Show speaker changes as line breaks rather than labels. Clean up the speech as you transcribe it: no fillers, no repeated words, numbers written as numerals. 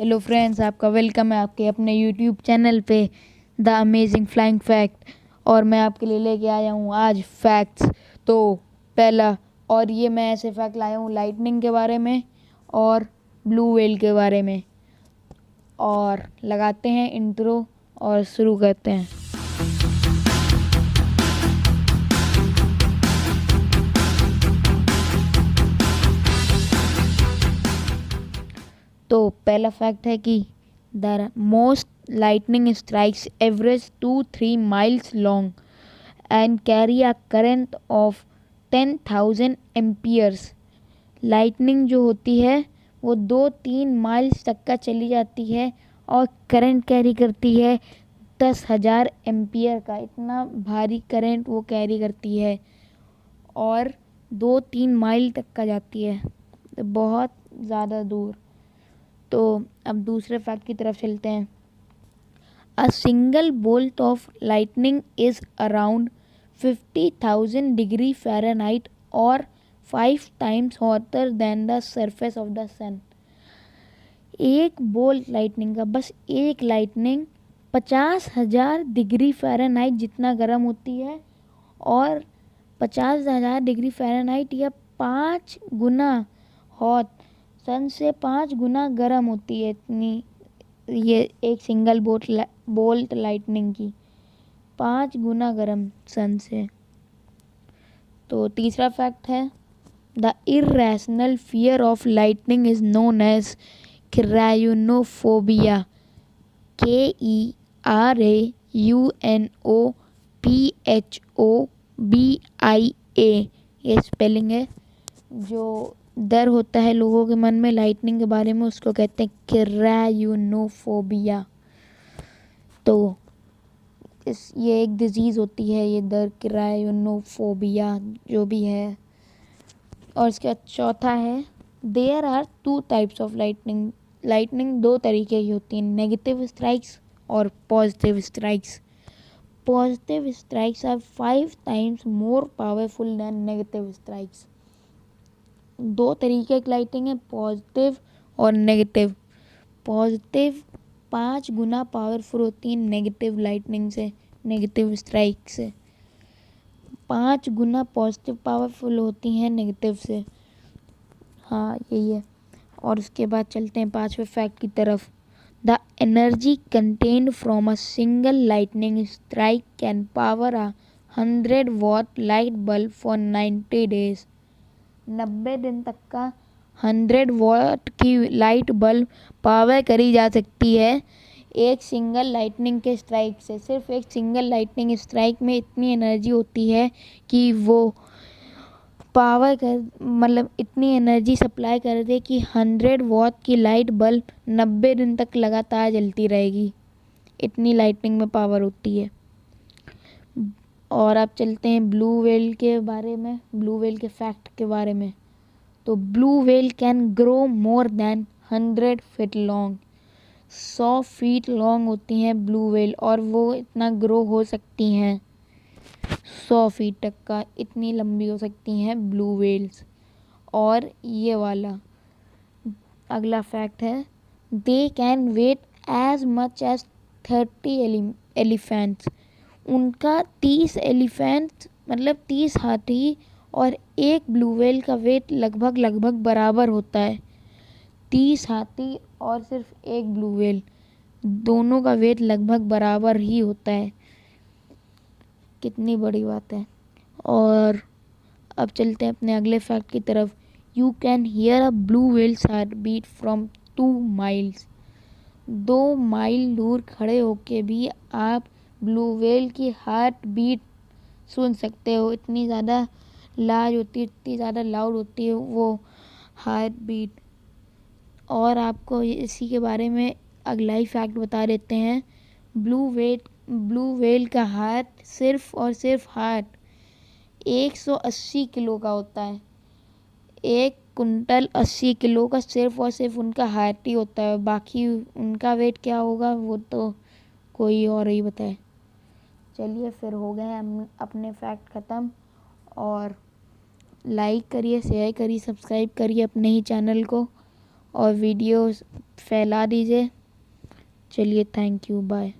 Hello friends, आपका welcome है आपके अपने यूट्यूब चैनल पे द अमेजिंग फ्लाइंग फैक्ट। और मैं आपके लिए लेके आया हूँ आज फैक्ट्स। तो पहला, और ये मैं ऐसे फैक्ट लाया हूँ लाइटनिंग के बारे में और ब्लू व्हेल के बारे में। और लगाते हैं इंट्रो और शुरू करते हैं। तो पहला फैक्ट है कि the most lightning strikes average 2-3 miles long and carry a current of 10,000 amperes। Lightning जो होती है वो 2-3 माइल्स तक का चली जाती है और करंट कैरी करती है 10,000 एम्पियर का। इतना भारी करंट वो कैरी करती है और 2-3 माइल तक का जाती है, तो बहुत ज़्यादा दूर। तो अब दूसरे फैक्ट की तरफ चलते हैं। A single bolt of lightning is around 50,000 degree Fahrenheit or 5 times hotter than the surface of the sun। एक बोल्ट लाइटनिंग का, बस एक लाइटनिंग 50,000 डिग्री फ़ारेनहाइट जितना गर्म होती है और 50,000 डिग्री फ़ारेनहाइट या 5 गुना हॉट, सन से 5 गुना गर्म होती है। इतनी ये एक सिंगल बोल्ट लाइटनिंग की 5 गुना गर्म सन से। तो तीसरा फैक्ट है the irrational fear of lightning is known as keraunophobia. KERAUNOPHOBIA ये स्पेलिंग है। जो डर होता है लोगों के मन में लाइटनिंग के बारे में, उसको कहते हैं क्रायोनोफोबिया। तो ये एक डिजीज़ होती है, ये डर, क्रायोनोफोबिया जो भी है। और इसका चौथा है there are 2 types of lightning. Lightning 2 तरीके की होती हैं, नेगेटिव स्ट्राइक्स और positive strikes. Positive strikes are 5 times more powerful than negative strikes. 2 तरीके की लाइटिंग है, पॉजिटिव और नेगेटिव। पॉजिटिव 5 गुना पावरफुल होती है नेगेटिव लाइटनिंग से, नेगेटिव स्ट्राइक से 5 गुना पॉजिटिव पावरफुल होती हैं नेगेटिव से। हाँ, यही है। और उसके बाद चलते हैं 5वें फैक्ट की तरफ। The energy contained from a single lightning strike can power a 100 what light bulb for 90 days. 90 दिन तक का 100 वॉट की लाइट बल्ब पावर करी जा सकती है एक सिंगल लाइटनिंग के स्ट्राइक से। सिर्फ एक सिंगल लाइटनिंग स्ट्राइक में इतनी एनर्जी होती है कि वो पावर कर इतनी एनर्जी सप्लाई कर दे कि 100 वॉट की लाइट बल्ब 90 दिन तक लगातार जलती रहेगी। इतनी लाइटनिंग में पावर होती है। और अब चलते हैं ब्लू व्हेल के बारे में, ब्लू व्हेल के फैक्ट के बारे में। तो blue whale can grow more than 100 feet long. 100 feet long होती हैं ब्लू व्हेल और वो इतना ग्रो हो सकती हैं 100 फीट तक का, इतनी लंबी हो सकती हैं ब्लू व्हेल्स। और ये वाला अगला फैक्ट है they can weigh as much as 30 elephants. उनका 30 एलिफेंट्स 30 हाथी और एक ब्लू व्हेल का वेट लगभग बराबर होता है। 30 हाथी और सिर्फ एक ब्लू व्हेल, दोनों का वेट लगभग बराबर ही होता है। कितनी बड़ी बात है। और अब चलते हैं अपने अगले फैक्ट की तरफ। You can hear a blue whale's heart beat from 2 miles. 2 mile दूर खड़े होके भी आप ब्लू व्हेल की हार्ट बीट सुन सकते हो। इतनी ज़्यादा लार्ज होती है, इतनी ज़्यादा लाउड होती है वो हार्ट बीट। और आपको इसी के बारे में अगला ही फैक्ट बता देते हैं। ब्लू व्हेल का हार्ट, सिर्फ और सिर्फ हार्ट 180 किलो का होता है। 1 कुंटल 80 किलो का सिर्फ और सिर्फ उनका हार्ट ही होता है। बाकी उनका वेट क्या होगा वो तो कोई और ही बताए। चलिए, फिर हो गए हैं अपने फैक्ट ख़त्म। और लाइक करिए, शेयर करिए, सब्सक्राइब करिए अपने ही चैनल को। और वीडियोस फैला दीजिए। चलिए, थैंक यू, बाय।